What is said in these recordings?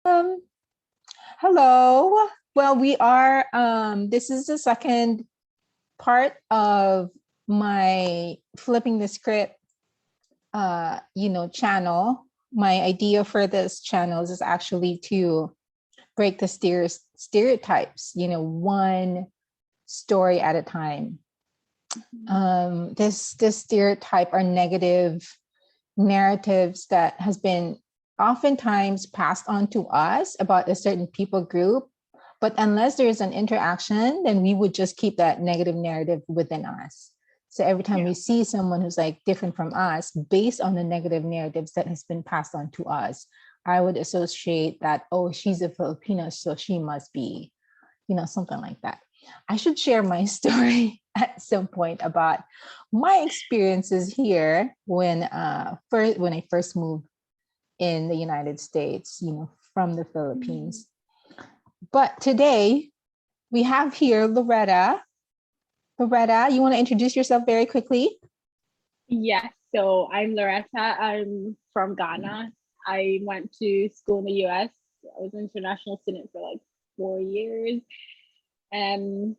Um, Hello. Well, we are this is the second part of my flipping the script channel. My idea for this channel is actually to break the stereotypes, one story at a time. This stereotype are negative narratives that has been oftentimes passed on to us about a certain people group, but unless there's an interaction, then we would just keep that negative narrative within us. So every time we see someone who's like different from us based on the negative narratives that has been passed on to us, I would associate that, oh, she's a Filipino, so she must be, something like that. I should share my story at some point about my experiences here when I first moved in the United States, from the Philippines. But today we have here Loretta. Loretta, you want to introduce yourself very quickly? Yes, so I'm Loretta. I'm from Ghana. I went to school in the US. I was an international student for like 4 years. And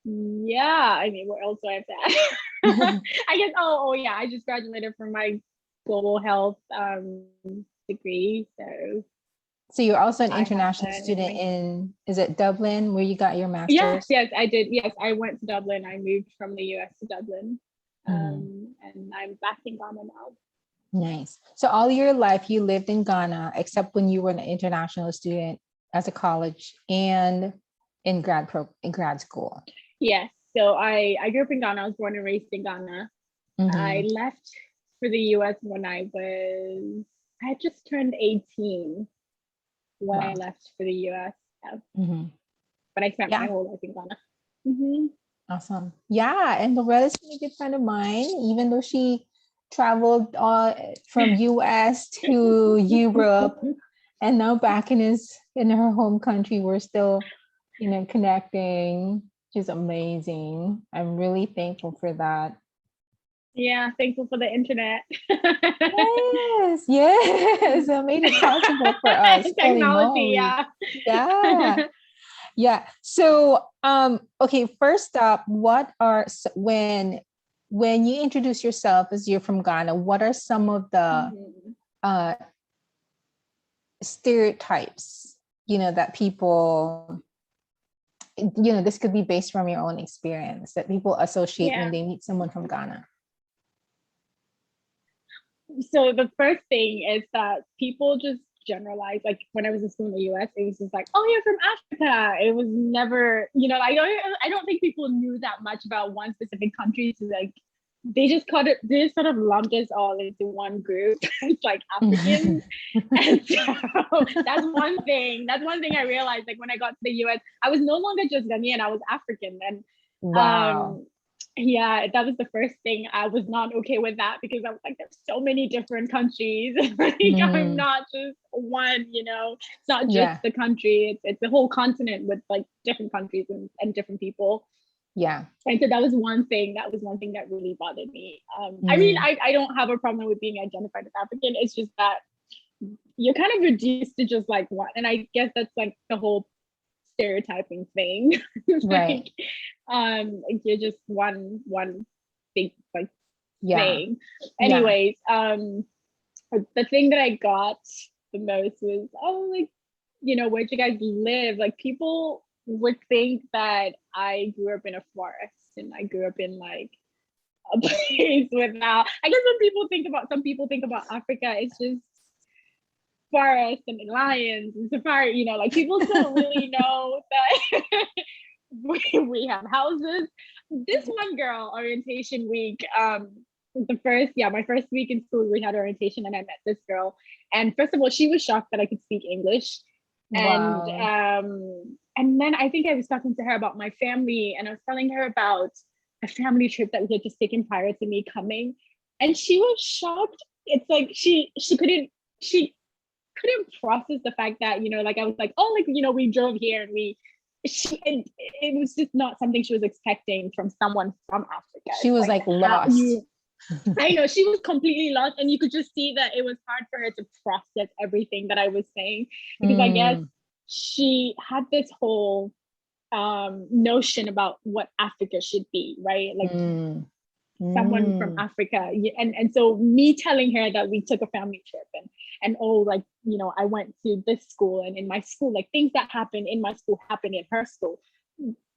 yeah, I mean, what else do I have to add? I guess, yeah, I just graduated from my global health degree. So you're also an international student in, is it Dublin, where you got your master's? Yes, I did. Yes, I went to Dublin. I moved from the US to Dublin. And I'm back in Ghana now. Nice. So all your life you lived in Ghana, except when you were an international student as a college and in grad school. Yes. So I grew up in Ghana. I was born and raised in Ghana. I left for the US when I had just turned 18 when I left for the US. Yeah. But I spent my whole life in Ghana. Awesome. Yeah. And Loretta's been a good friend of mine, even though she traveled from US to Europe and now back in her home country. We're still, connecting. She's amazing. I'm really thankful for that. Yeah, thankful for the internet. Yes. It made it possible for us. Technology, Yeah. So, okay, first up, when you introduce yourself as you're from Ghana, what are some of the stereotypes, that people, this could be based from your own experience that people associate when they meet someone from Ghana? So the first thing is that people just generalize. Like when I was in school in the US, it was just like, oh, you're from Africa. It was never, I don't think people knew that much about one specific country. So like they just sort of lumped us all into one group. It's like Africans. And so that's one thing I realized, like when I got to the US, I was no longer just Ghanaian, I was African. And yeah, that was the first thing. I was not okay with that because I was like, there's so many different countries. I'm not just one, it's not just the country, it's the whole continent with like different countries and different people. Yeah. And so that was one thing that really bothered me. I mean, I don't have a problem with being identified as African. It's just that you're kind of reduced to just like one. And I guess that's like the whole stereotyping thing. Right. You're just one big like thing. Anyways, the thing that I got the most was, where'd you guys live? Like people would think that I grew up in a forest and I grew up in like a place without, I guess some people think about Africa, it's just forest and lions and safari, like people don't really know that we have houses. This one girl, orientation week, my first week in school, we had orientation and I met this girl. And first of all, she was shocked that I could speak English. And then I think I was talking to her about my family and I was telling her about a family trip that we had just taken prior to me coming. And she was shocked. It's like she couldn't process the fact that, like I was like, oh, like, we drove here and it was just not something she was expecting from someone from Africa. She was like lost. I know she was completely lost, and you could just see that it was hard for her to process everything that I was saying, because I guess she had this whole notion about what Africa should be, right? Like someone from Africa, and so me telling her that we took a family trip, and oh, like, you know, I went to this school, and in my school, like things that happened in my school happened in her school.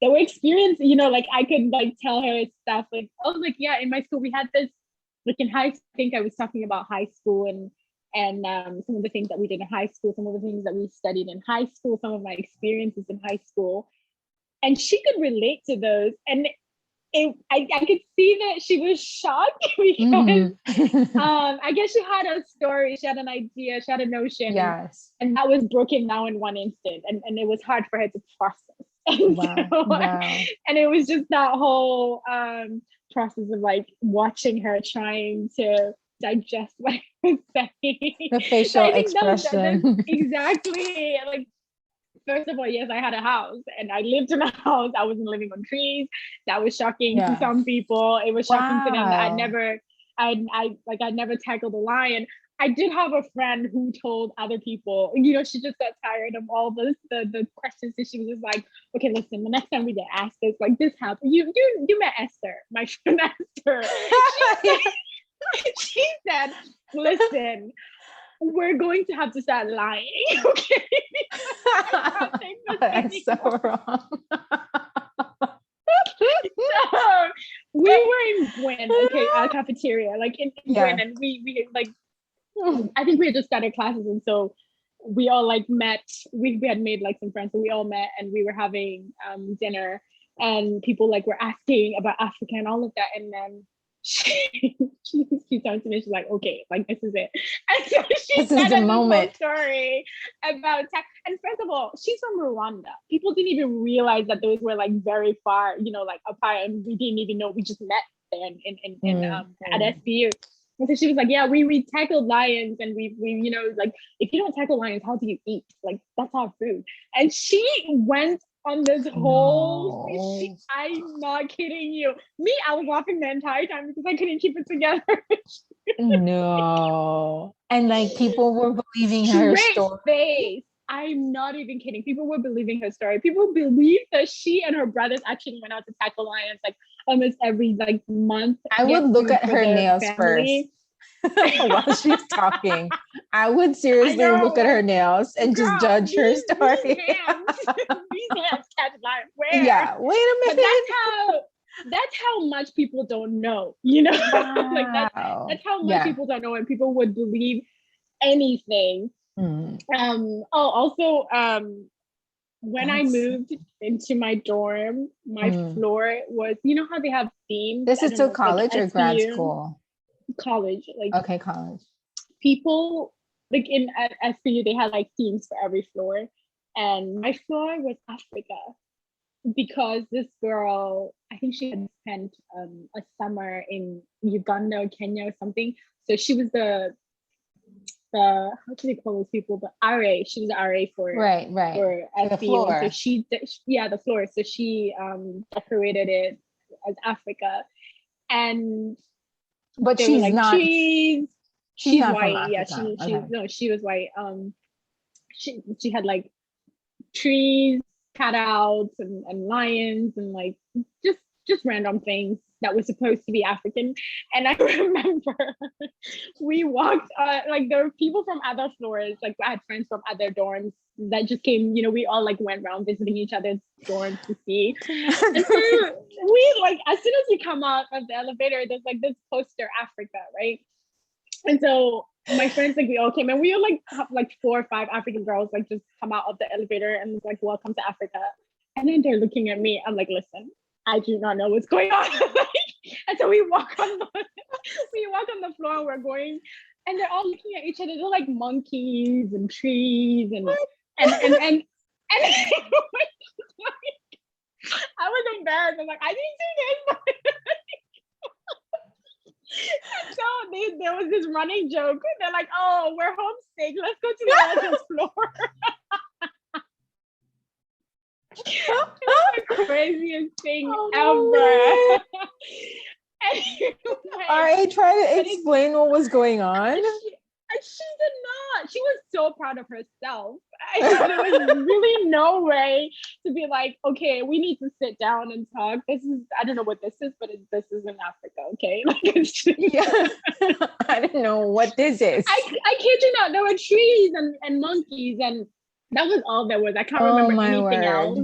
There were experiences, you know, like I could like tell her stuff like, oh, like, yeah, in my school we had this, like in high, I think I was talking about high school, and some of the things that we did in high school, some of the things that we studied in high school, some of my experiences in high school, and she could relate to those, and I could see that she was shocked because I guess she had a story, she had an idea, she had a notion, yes, and that was broken down in one instant, and it was hard for her to process. And, and it was just that whole process of like watching her trying to digest what I was saying. The facial expression. Exactly. Like, first of all, yes, I had a house and I lived in a house. I wasn't living on trees. That was shocking to some people. It was shocking to them that I'd never tackled a lion. I did have a friend who told other people, you know, she just got tired of all the questions, and she was just like, okay, listen, the next time we get asked this, like this happened. You met Esther, my friend Esther. She said, listen, we're going to have to start lying, okay? That's so wrong. So, we were in Gwen, okay, our cafeteria, like in Gwen, and we like, I think we had just started classes, and so we all like met. We had made like some friends, so we all met, and we were having dinner, and people like were asking about Africa and all of that, and then she turned to me, she's like, okay, like this is it. And so she said the moment story about and first of all, she's from Rwanda. People didn't even realize that those were like very far, you know, like apart, and we didn't even know. We just met there in at SBU. And so she was like, yeah, we tackled lions, and we you know, like, if you don't tackle lions, how do you eat? Like, that's our food. And she went on this whole I'm not kidding you. Me, I was laughing the entire time because I couldn't keep it together. No. And like people were believing her story. Face. I'm not even kidding. People were believing her story. People believed that she and her brothers actually went out to tackle lions like almost every like month. I would look at her nails first while she's talking. I would seriously look at her nails and just judge her story. These hands catch lions. Where? Yeah, wait a minute. But that's how much people don't know, you know. Wow. Like that's how much people don't know, and people would believe anything. Also, when I moved into my dorm, my floor was, you know how they have themes. This is still college or grad school? College, like, okay, college. People like at SBU, they had like themes for every floor, and my floor was Africa, because this girl, I think she had spent a summer in Uganda or Kenya or something. So she was the how do they call those people? The RA. She was the RA for for SBU. The floor. So the floor. So she decorated it as Africa, but she's like not. She's white. Yeah, she was white. She had like trees, cutouts, and lions, and like just random things that were supposed to be African. And I remember we walked, like there were people from other floors, like I had friends from other dorms that just came, you know, we all like went around visiting each other's dorms to see. And so we like, as soon as we come out of the elevator, there's like this poster, Africa, right? And so my friends, like we all came, and we all like 4 or 5 African girls like just come out of the elevator and like, welcome to Africa. And then they're looking at me. I'm like, listen, I do not know what's going on. And so we walk on the floor, and we're going, and they're all looking at each other. They're like monkeys and trees and I was embarrassed. I'm like, I didn't do this. So there was this running joke. They're like, oh, we're homesick. Let's go to the other floor. It's the craziest thing ever. Anyway, I try to explain what was going on. She did not. She was so proud of herself. There was really no way to be like, okay, we need to sit down and talk. This is, I don't know what this is, but this is in Africa, okay? Like, it's just, yeah. I don't know what this is. I kid you not. There were trees and monkeys, and that was all there was. I can't remember anything else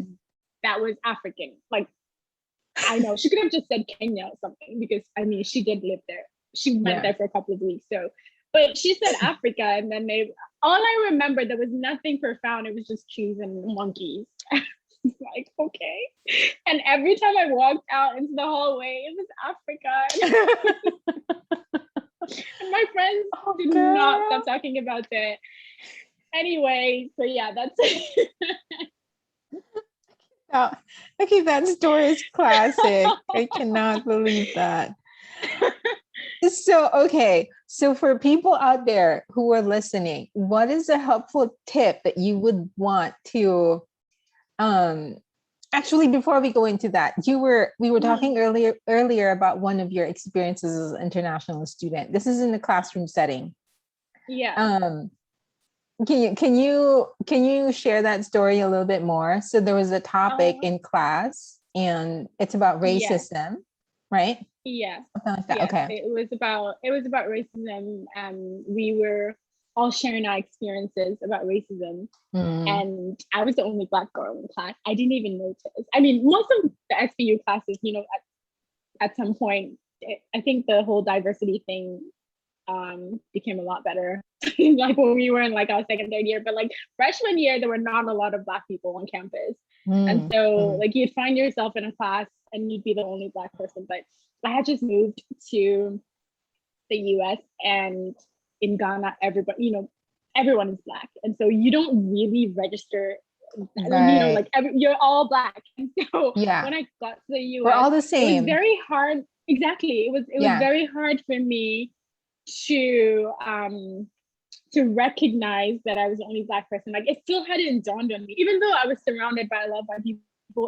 that was African. Like, I know she could have just said Kenya or something, because I mean, she did live there. She went there for a couple of weeks, so. But she said Africa, and then all I remember, there was nothing profound. It was just trees and monkeys. Like, okay. And every time I walked out into the hallway, it was Africa. And my friends did not stop talking about it. Anyway, so yeah, that's it. Okay, that story is classic. I cannot believe that. So, okay. So for people out there who are listening, what is a helpful tip that you would want to, actually, before we go into that, we were talking earlier about one of your experiences as an international student. This is in the classroom setting. Yeah. Can you share that story a little bit more? So there was a topic in class, and it's about racism, right? Yeah. Something like that. Yeah. Okay. It was about racism, and we were all sharing our experiences about racism. And I was the only Black girl in class. I didn't even notice. I mean, most of the SBU classes, you know, at some point, I think the whole diversity thing became a lot better. Like when we were in like our second, third year, but like freshman year, there were not a lot of Black people on campus. And so like you'd find yourself in a class and you'd be the only Black person. But I had just moved to the US, and in Ghana, everybody, you know, everyone is Black. And so you don't really register, you know, like you're all Black. And so when I got to the US, we're all the same. It was very hard. Exactly. It was very hard for me to recognize that I was the only Black person. Like it still hadn't dawned on me, even though I was surrounded by a lot of Black people.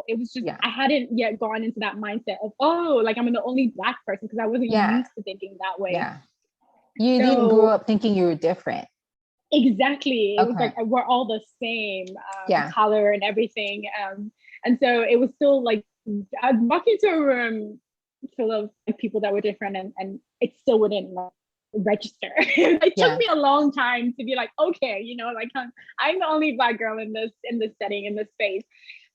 It was just I hadn't yet gone into that mindset of, oh, like I'm the only Black person, because I wasn't used to thinking that way. Yeah, you didn't grow up thinking you were different. Exactly. It was like we're all the same color and everything. And so it was still like I'd walk into a room full of like, people that were different, and it still wouldn't like, register. It took me a long time to be like, okay, you know, like I'm the only Black girl in this setting, in this space.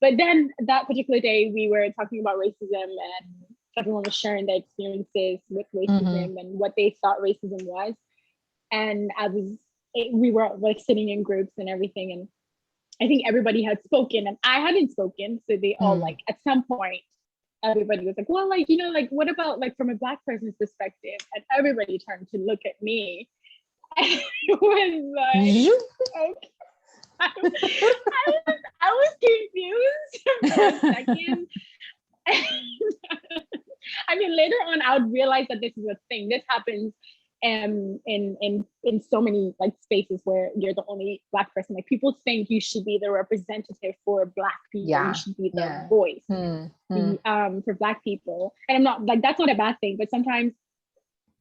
But then that particular day, we were talking about racism, and everyone was sharing their experiences with racism and what they thought racism was. And we were like sitting in groups and everything, and I think everybody had spoken, and I hadn't spoken. So they all like at some point, everybody was like, well, like, you know, like what about like from a Black person's perspective? And everybody turned to look at me. And it was like, okay. I was confused for a second. I mean, later on, I would realize that this is a thing. This happens in so many like spaces where you're the only Black person. Like people think you should be the representative for Black people. You should be the voice for Black people. And I'm not like, that's not a bad thing, but sometimes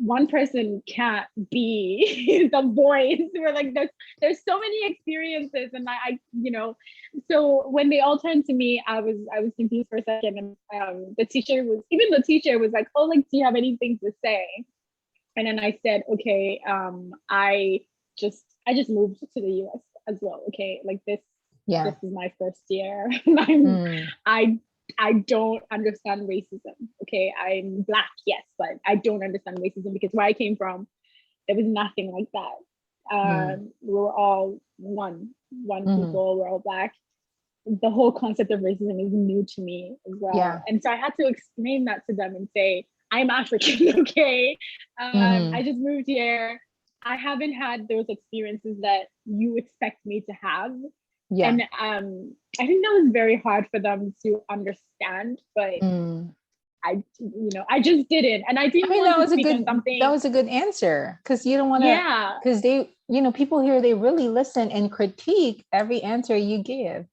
one person can't be the voice. We're like, there's so many experiences, and I you know, so when they all turned to me, I was confused for a second, and the teacher was like, oh, like, do you have anything to say? And then I said, okay, I just moved to the US as well. Okay, like this is my first year. I don't understand racism. Okay, I'm Black, yes, but I don't understand racism, because where I came from, there was nothing like that. We were all one people. We're all Black. The whole concept of racism is new to me as well. And so I had to explain that to them and say, I'm African, okay? I just moved here. I haven't had those experiences that you expect me to have. And I think that was very hard for them to understand, but I just didn't. And I didn't want to speak on something. That was a good answer, because you don't want to, because they, you know, people here, they really listen and critique every answer you give.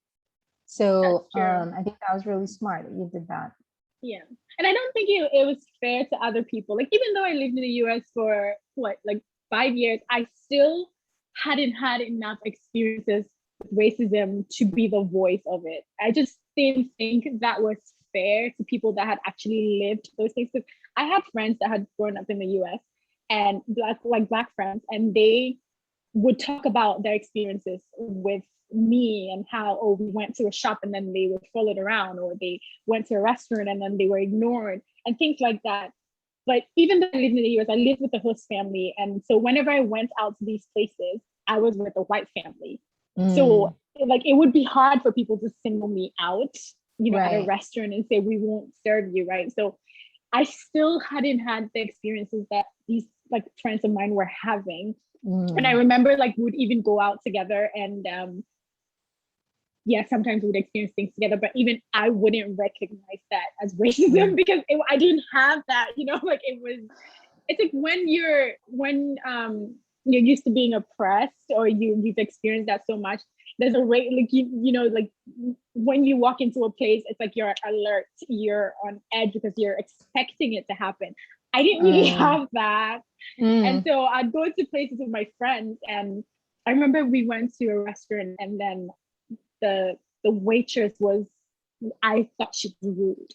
So I think that was really smart that you did that. Yeah. And I don't think it was fair to other people. Like, even though I lived in the US for what, like 5 years, I still hadn't had enough experiences with racism to be the voice of it. I just didn't think that was fair to people that had actually lived those things. 'Cause I had friends that had grown up in the US and black friends, and they would talk about their experiences with me and how, oh, we went to a shop and then they were followed around, or they went to a restaurant and then they were ignored and things like that. But even though I lived in the US, I lived with the host family. And so whenever I went out to these places, I was with a white family. So like it would be hard for people to single me out, at a restaurant and say, we won't serve you, right? So I still hadn't had the experiences that these like friends of mine were having. And I remember like we would even go out together and sometimes we would experience things together, but even I wouldn't recognize that as racism because I didn't have that, like it's like when you're used to being oppressed, or you've experienced that so much, there's a rate, like like when you walk into a place, it's like you're alert, you're on edge because you're expecting it to happen. I didn't really have that. And so I'd go to places with my friends, and I remember we went to a restaurant, and then the waitress was, I thought she was rude,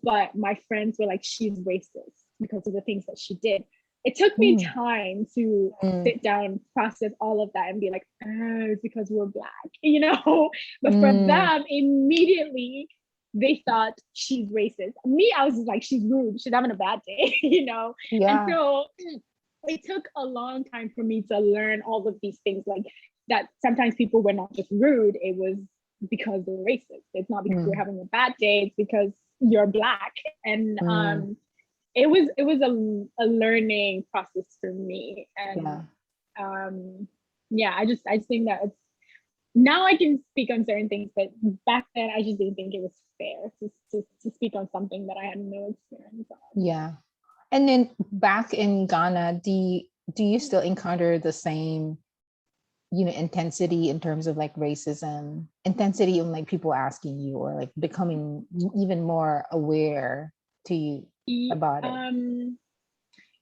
but my friends were like, she's racist because of the things that she did. It took me time to sit down, process all of that, and be like, oh, it's because we're Black, But for them, immediately they thought she's racist. Me, I was just like, she's rude, she's having a bad day, Yeah. And so it took a long time for me to learn all of these things, like that sometimes people were not just rude, it was because they're racist. It's not because you're having a bad day, it's because you're Black. And it was a learning process for me. And I just think that it's, now I can speak on certain things, but back then I just didn't think it was fair to speak on something that I had no experience on. Yeah. And then back in Ghana, do you still encounter the same, intensity in terms of like racism, intensity in like people asking you, or like becoming even more aware to you about it?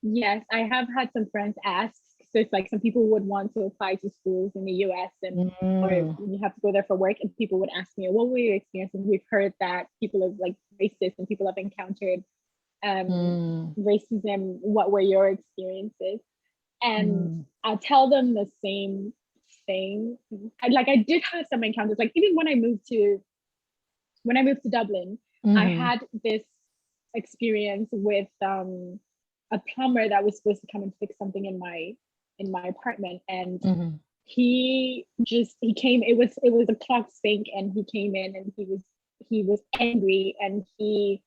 Yes, I have had some friends ask. So it's like some people would want to apply to schools in the US, and or you have to go there for work, and people would ask me, what were your experiences? We've heard that people are like racist and people have encountered racism. What were your experiences? And I tell them the same thing. I did have some encounters, like even when I moved to Dublin, I had this experience with a plumber that was supposed to come and fix something in my apartment, and he came, it was a clock sink, and he came in and he was angry, and he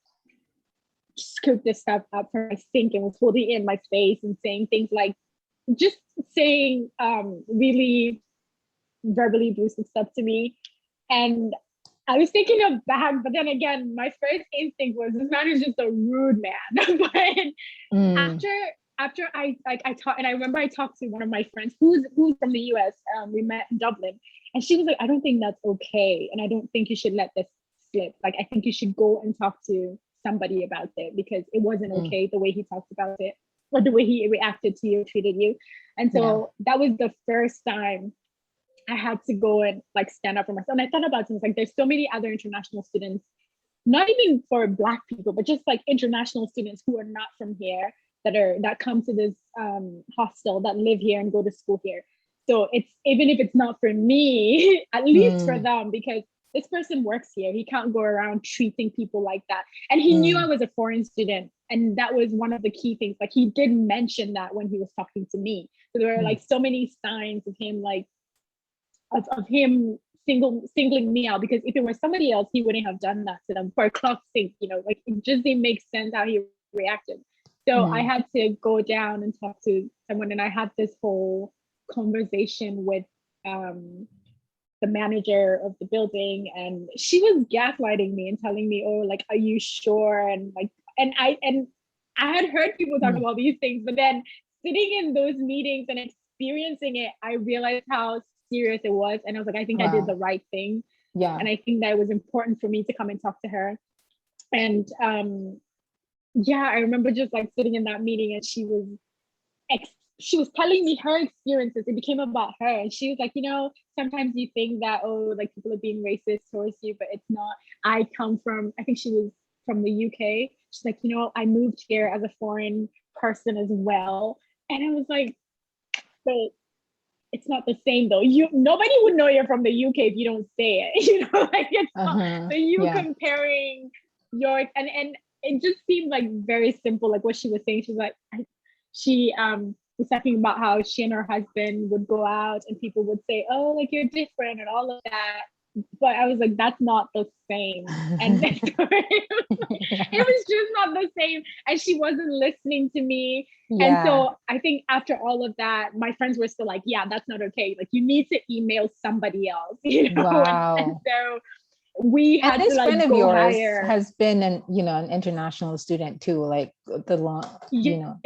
scooped this stuff up from my sink and was holding it in my face and saying things like, just saying really verbally abusive stuff to me. And I was taken aback, but then again, my first instinct was, this man is just a rude man. But after I talked, and I remember I talked to one of my friends who's from the US. We met in Dublin, and she was like, I don't think that's okay, and I don't think you should let this slip. Like, I think you should go and talk to somebody about it, because it wasn't okay the way he talked about it, or the way he reacted to you, treated you. And so that was the first time I had to go and like stand up for myself. And I thought about things like, there's so many other international students, not even for Black people, but just like international students who are not from here, that come to this hostel, that live here and go to school here. So it's, even if it's not for me, at least for them, because this person works here. He can't go around treating people like that. And he knew I was a foreign student. And that was one of the key things. Like, he did mention that when he was talking to me. So there were like so many signs of him, like of him singling me out, because if it was somebody else, he wouldn't have done that to them for a clock sink, like it just didn't make sense how he reacted. So I had to go down and talk to someone, and I had this whole conversation with the manager of the building, and she was gaslighting me and telling me, oh, like, are you sure? And like, and I had heard people talk about these things, but then sitting in those meetings and experiencing it, I realized how serious it was. And I was like, I think I did the right thing. Yeah. And I think that it was important for me to come and talk to her. And yeah, I remember just like sitting in that meeting, and she was telling me her experiences. It became about her, and she was like, you know, sometimes you think that, oh, like people are being racist towards you, but it's not. I come from, I think she was from the UK. She's like, you know, I moved here as a foreign person as well. And I was like, but it's not the same though. Nobody would know you're from the UK if you don't say it. You know, like it's not, so you comparing your, and it just seemed like very simple, like what she was saying. She's like, she was talking about how she and her husband would go out and people would say, oh, like you're different and all of that. But I was like, that's not the same. And it was just not the same. And she wasn't listening to me. Yeah. And so I think after all of that, my friends were still like, yeah, that's not okay. Like you need to email somebody else, you know? Wow. And so we had to like friend of go yours higher. Has been an international student too, like the long, yeah.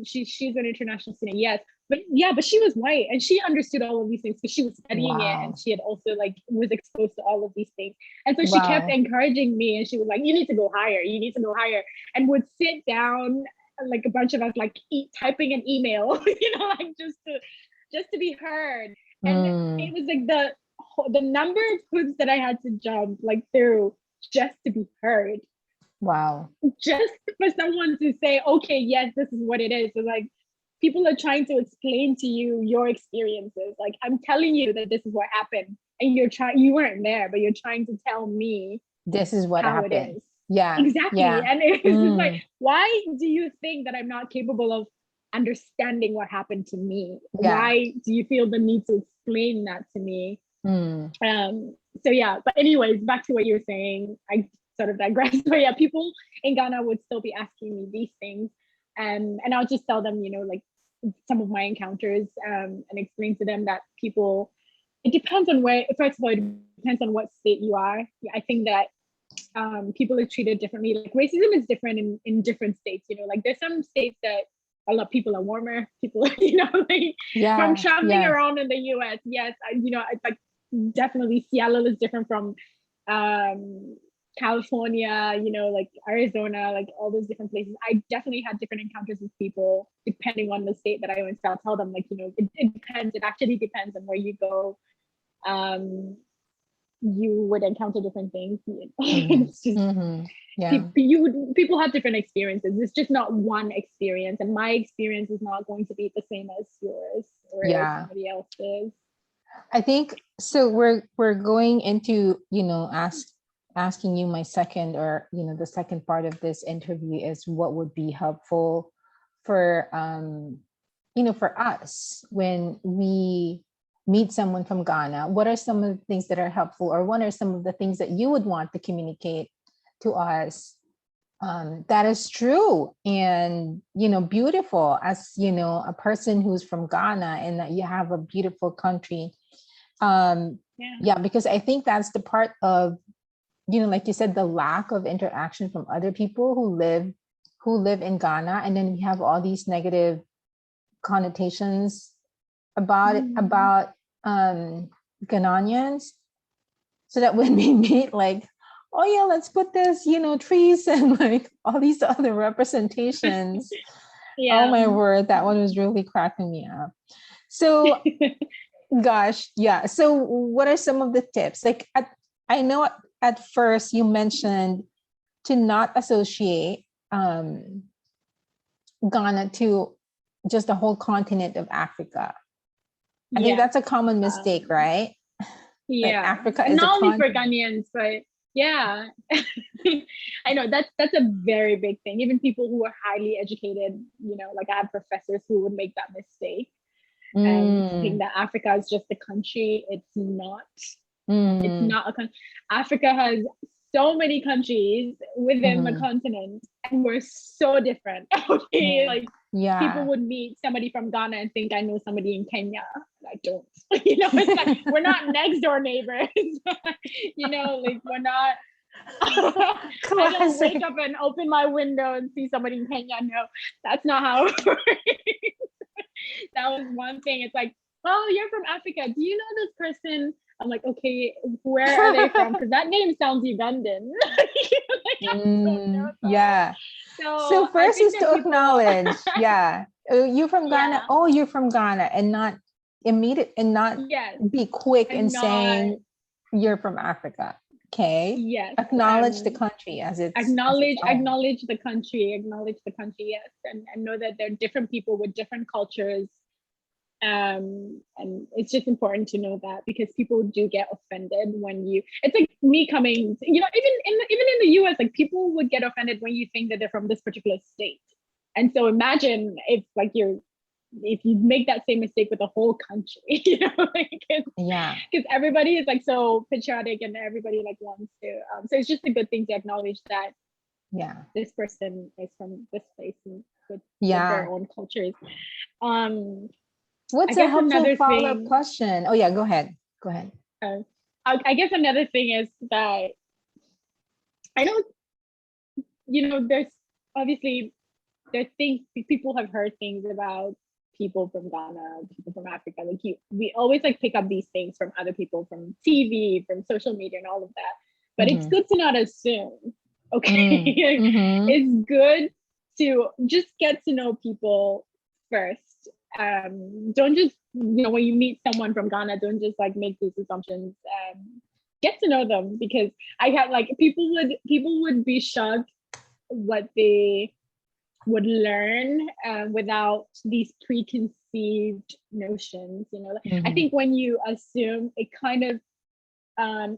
She's an international student, yes. But she was white and she understood all of these things because she was studying it, and she had also like was exposed to all of these things. And so she kept encouraging me, and she was like, you need to go higher, and would sit down, like a bunch of us, like typing an email, like just to be heard. And it was like the number of hoops that I had to jump like through just to be heard. Wow. Just for someone to say, okay, yes, this is what it is. So like people are trying to explain to you your experiences. Like I'm telling you that this is what happened, and you weren't there, but you're trying to tell me this is what happened. It is. Yeah. Exactly. Yeah. And it's just like, why do you think that I'm not capable of understanding what happened to me? Yeah. Why do you feel the need to explain that to me? So yeah, but anyways, back to what you were saying, I sort of digressed. But yeah, people in Ghana would still be asking me these things, and I'll just tell them, like some of my encounters, and explain to them that people, it depends on where, first of all, it depends on what state you are. I think that people are treated differently. Like racism is different in different states, like there's some states that a lot of people are warmer, people, like from traveling around in the US, yes, it's like definitely Seattle is different from California, like Arizona, like all those different places. I definitely had different encounters with people depending on the state that I went to. I'll tell them like, it depends. It actually depends on where you go. You would encounter different things. It's just, people have different experiences. It's just not one experience, and my experience is not going to be the same as yours or somebody else's. I think so. We're going into asking you my second, or the second part of this interview is what would be helpful for for us when we meet someone from Ghana. What are some of the things that are helpful, or what are some of the things that you would want to communicate to us that is true and beautiful, as a person who's from Ghana, and that you have a beautiful country. Because I think that's the part of like you said, the lack of interaction from other people who live in Ghana, and then we have all these negative connotations about Ghanaians, so that when we meet, like, oh yeah, let's put this, trees and like all these other representations. Oh my word, that one was really cracking me up. So gosh, yeah. So what are some of the tips? Like I know at first you mentioned to not associate Ghana to just the whole continent of Africa. I think that's a common mistake, right? Yeah, like Africa and is not only for Ghanaians, but yeah, I know that's a very big thing. Even people who are highly educated, like I have professors who would make that mistake and think that Africa is just a country. It's not. It's not a country. Africa has so many countries within the continent, and we're so different. Okay, like people would meet somebody from Ghana and think I know somebody in Kenya. I don't. It's like we're not next door neighbors. Like we're not. I don't wake up and open my window and see somebody in Kenya. No, that's not how it works. That was one thing. It's like, oh, you're from Africa. Do you know this person I'm like, okay, where are they from? Because that name sounds Ugandan. Like, I don't know them. Yeah. So So I first think is that to people, acknowledge, yeah, you from Ghana. yeah, Oh, you're from Ghana, and not immediate, and not yes, be quick in and not, saying you're from Africa. Okay, yes, acknowledge the country as its own. acknowledge the country, yes, and know that there are different people with different cultures. And it's just important to know that, because people do get offended when you, it's like me coming, you know, even in the US, like people would get offended when you think that they're from this particular state. And so imagine if like if you make that same mistake with the whole country, you know, like, Yeah, because everybody is like so patriotic and everybody like wants to, so it's just a good thing to acknowledge that yeah, this person is from this place and with yeah. their own cultures. um I What's a guess helpful another follow-up thing, question? Oh yeah, go ahead. Go ahead. uh, I guess another thing is that I don't, you know, there's obviously there things, people have heard things about people from Ghana, people from Africa. Like we always like pick up these things from other people, from TV, from social media, and all of that. But it's Mm-hmm. good to not assume. Okay, Mm-hmm. it's good to just get to know people first. Don't just, you know, when you meet someone from Ghana, don't just like make these assumptions. Get to know them, because I had like people would be shocked what they would learn, without these preconceived notions. You know, I Mm-hmm. think when you assume, it kind of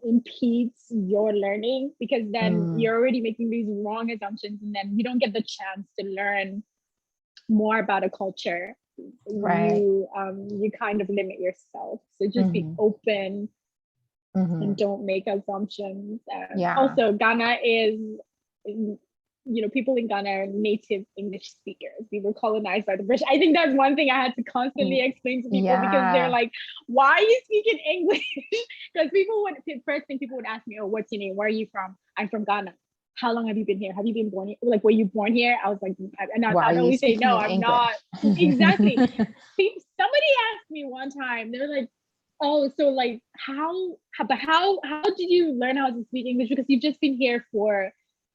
impedes your learning, because then Mm. you're already making these wrong assumptions, and then you don't get the chance to learn more about a culture. Right. You kind of limit yourself, so just be Mm-hmm. open Mm-hmm. and don't make assumptions. Yeah. Also, Ghana is, you know, people in Ghana are native English speakers. We were colonized by the British. I think that's one thing I had to constantly explain to people, because they're Yeah. like, why are you speaking English? Because first thing people would ask me, oh, what's your name? Where are you from? I'm from Ghana. How long have you been here? Have you been born here? Like, were you born here? I was like, and Why are I'd you always say, speaking no, in I'm not. English? Exactly. Somebody asked me one time, they're like, oh, so like how did you learn how to speak English? Because you've just been here for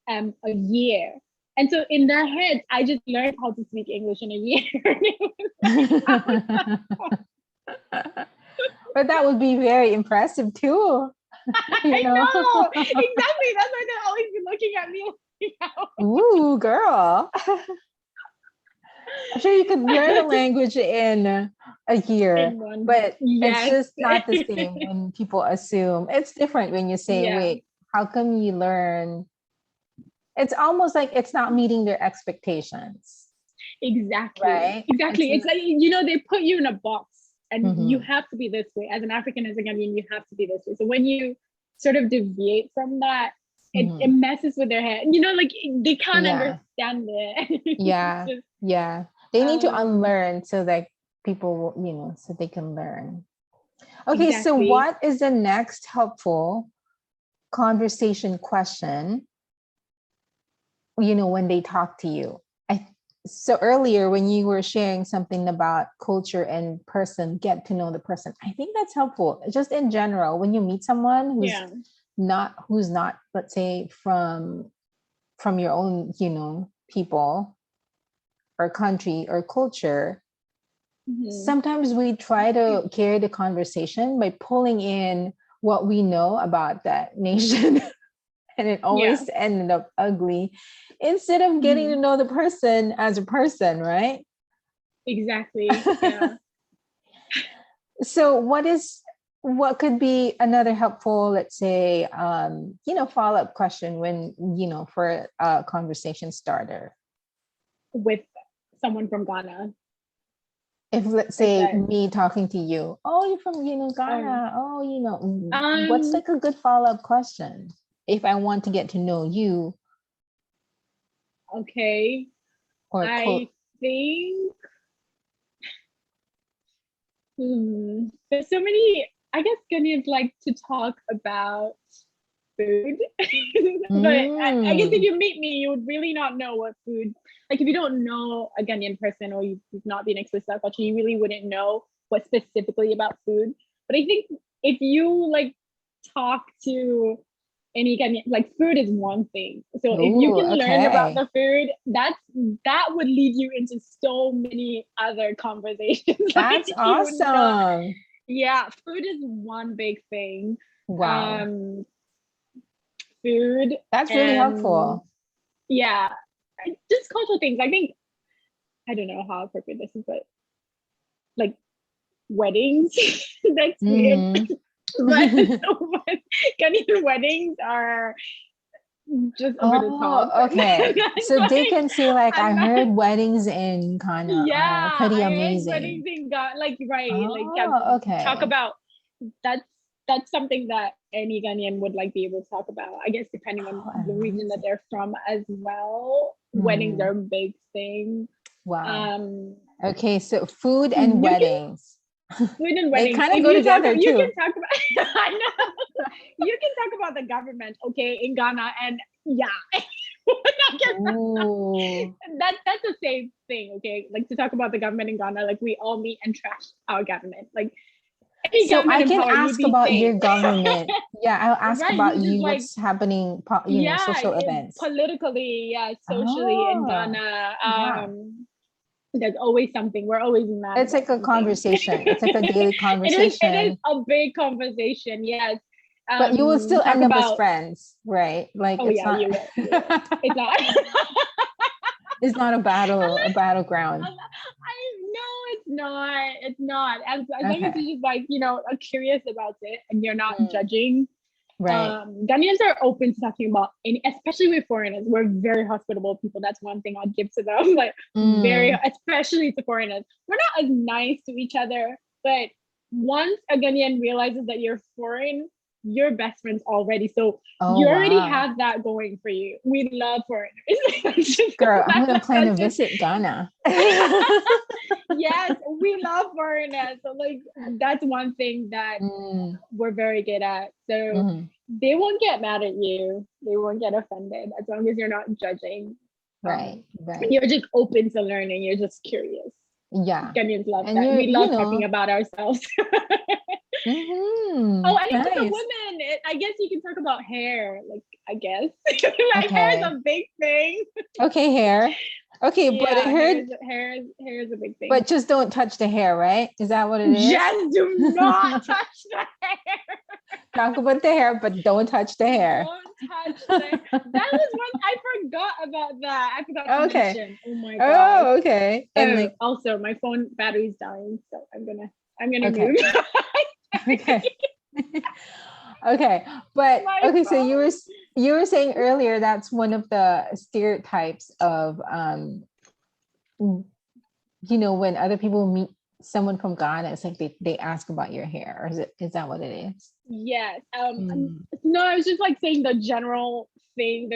a year. And so in their head, I just learned how to speak English in a year. But that would be very impressive too, you I know. know, exactly. That's why they'll always be looking at me like, Ooh, girl. I'm sure you could learn a language in a year, in one, but it's yes. just not the same when people assume. It's different when you say, Yeah, wait, how come you learn? It's almost like it's not meeting their expectations, exactly. right? It's Exactly. It's not, like, you know, they put you in a box and you mm-hmm, have to be this way. As an African, as a Ghanaian, you have to be this way. So when you sort of deviate from that, it mm-hmm. messes with their head. You know, like they can't Yeah, understand it. It's yeah, just, yeah. They need to um, unlearn so that people will, so they can learn. Okay, so exactly. what is the next helpful conversation question, when they talk to you? So earlier when you were sharing something about culture and person, get to know the person, I think that's helpful. Just in general, when you meet someone Yeah. who's not, let's say, from your own, people or country or culture, Mhm. sometimes we try to carry the conversation by pulling in what we know about that nation, and it Yeah. always ended up ugly, instead of getting to Mhm. know the person as a person, right? Exactly. Yeah. So what could be another helpful, let's say, follow-up question when, for a conversation starter? With someone from Ghana, If, let's like say, that. me talking to you, oh, you're from, Um, Ghana. Oh, what's um, like a good follow-up question if I want to get to know you okay. or I think there's so many, I guess Ghanaians like to talk about food. But I guess if Mm, you meet me, you would really not know what food, like if you don't know a Ghanaian person or you've not been exposed to that culture, you really wouldn't know what specifically about food. But I think if you like talk to any kind of, like, food is one thing. So if you can learn about the food, that would lead you into so many other conversations. That's awesome. Yeah, food is one big thing. Wow. Food. That's really helpful. Yeah, just cultural things. I think, I don't know how appropriate this is, but like weddings. That's weird. But Ghanaian weddings are just over the top. Okay. So like, they can say like, I heard weddings in Ghana are pretty amazing. Weddings in Ghana, like, right. Okay. Talk about that's something that any Ghanaian would like be able to talk about. I guess depending on the region that they're from as well. Weddings are a big thing. Wow. Okay, so food and weddings. Food and weddings. They kind of go together too. You can talk about. I know. You can talk about the government, okay, in Ghana, and yeah, that's the same thing, okay. Like, to talk about the government in Ghana, like, we all meet and trash our government, like. So I can ask about your government. Yeah, I'll ask about you, like, what's happening, social events. Politically, socially in Ghana. There's always something. We're always mad. It's like a conversation. It's like a daily conversation. It is a big conversation, yes. But you will still end up as friends, right? Like, you will. It's not. It's not a battleground. No, it's not. As long as you're just like, curious about it and you're not judging. Right. Ghanaians are open to talking about especially with foreigners. We're very hospitable people. That's one thing I'd give to them. Like, especially to foreigners. We're not as nice to each other, but once a Ghanaian realizes that you're foreign, you're best friends already. So you already have that going for you. We love foreigners. Girl, I'm gonna plan to visit Ghana. Yes, we love foreigners. So, like, that's one thing that we're very good at. So they won't get mad at you. They won't get offended as long as you're not judging. Right. You're just open to learning. You're just curious. Yeah. Ghanaians love that. We love talking about ourselves. Oh, and nice. For the women, I guess you can talk about hair. Like, I guess hair is a big thing. Okay, hair. Okay, yeah, but I heard hair is a big thing. But just don't touch the hair, right? Is that what it is? Yes, do not touch the hair. Talk about the hair, but don't touch the hair. Don't touch the hair. That was one I forgot about that. I forgot to mention. Oh my god. Oh, okay. And also my phone battery's dying, so I'm gonna move. Okay. Okay, but so you were saying earlier that's one of the stereotypes of when other people meet someone from Ghana, it's like they ask about your hair, or is that what it is? Yes. No, I was just like saying the general thing,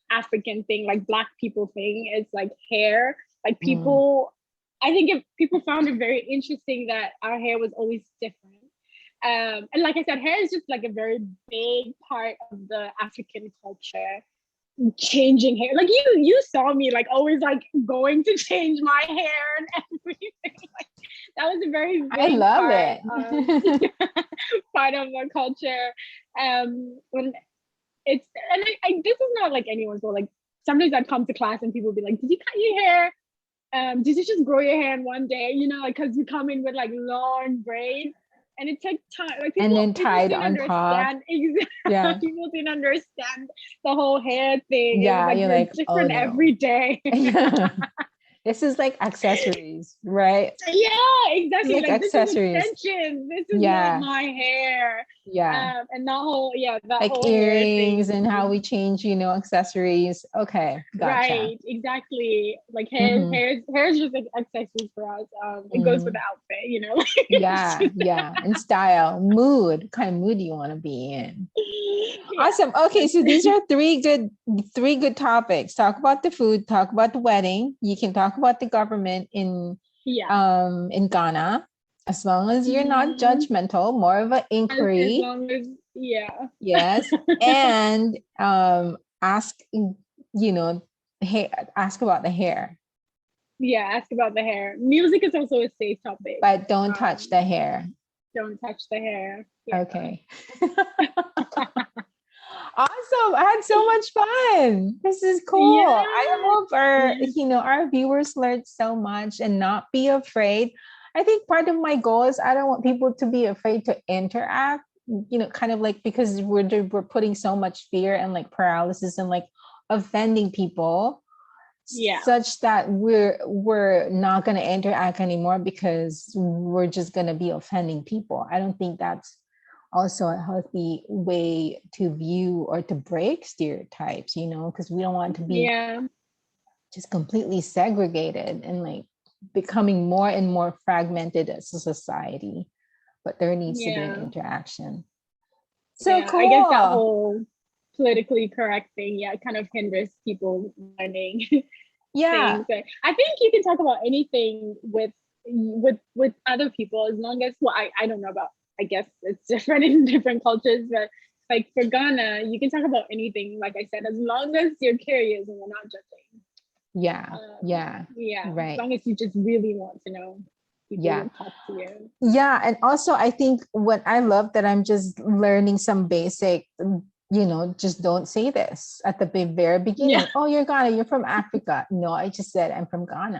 African thing, like Black people thing is like hair. Like people, I think if people found it very interesting that our hair was always different. And like I said, hair is just like a very big part of the African culture. Changing hair, like you saw me like always like going to change my hair and everything. Like, that was a very big part of the culture. When it's this is not like anyone's fault. Like, sometimes I'd come to class and people would be like, "Did you cut your hair? Did you just grow your hair in one day?" Like, because you come in with like long braids. And it takes time, like, people, and then tied on top. Exactly. Yeah. People didn't understand the whole hair thing. Yeah, you're like different every day. This is like accessories, right? Yeah, exactly. Like accessories. This is extensions. This is not my hair. Yeah. And that whole that like whole earrings and how we change, accessories. Okay, gotcha. Right, exactly. Like hair is just like accessories for us. It goes with the outfit, yeah. And style, mood. What kind of mood do you want to be in? Yeah. Awesome. Okay, so these are three good topics. Talk about the food, talk about the wedding. You can talk about the government in Ghana, as long as you're not judgmental, more of an inquiry. As long as yes. And ask ask about the hair. Yeah, ask about the hair. Music is also a safe topic, but don't touch the hair. Don't touch the hair. Yeah. Okay. Awesome. I had so much fun. This is cool. Yeah. I hope our viewers learned so much and not be afraid. I think part of my goal is I don't want people to be afraid to interact, kind of like, because we're putting so much fear and like paralysis and like offending people. Yeah. Such that we're not going to interact anymore because we're just going to be offending people. I don't think that's also a healthy way to view or to break stereotypes, because we don't want to be just completely segregated and like becoming more and more fragmented as a society. But there needs to be an interaction. So cool. I guess that whole politically correct thing, kind of hinders people learning things. I think you can talk about anything with other people as long as, I don't know about, I guess it's different in different cultures, but like for Ghana, you can talk about anything, like I said, as long as you're curious and you're not judging. Right. As long as you just really want to know, people will talk to you. Yeah. And also I think what I love that I'm just learning some basic, just don't say this at the very beginning. Oh, you're Ghana, you're from Africa. No, I just said I'm from Ghana.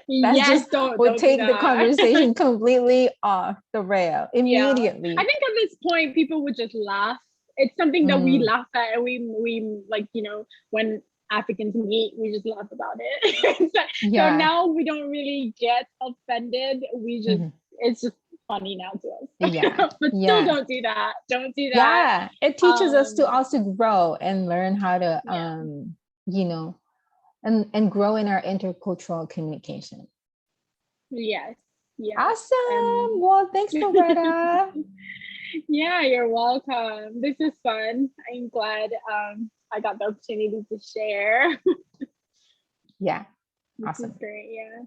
Don't take the conversation completely off the rail immediately. I think at this point people would just laugh. It's something that we laugh at, and we like, when Africans meet, we just laugh about it. So now we don't really get offended. We just it's just funny now to us. But still don't do that. Yeah, it teaches us to also grow and learn how to and grow in our intercultural communication. Yes. Awesome. Well, thanks, Loretta. Yeah, you're welcome. This is fun. I'm glad I got the opportunity to share. Yeah. Awesome. This is great. Yeah.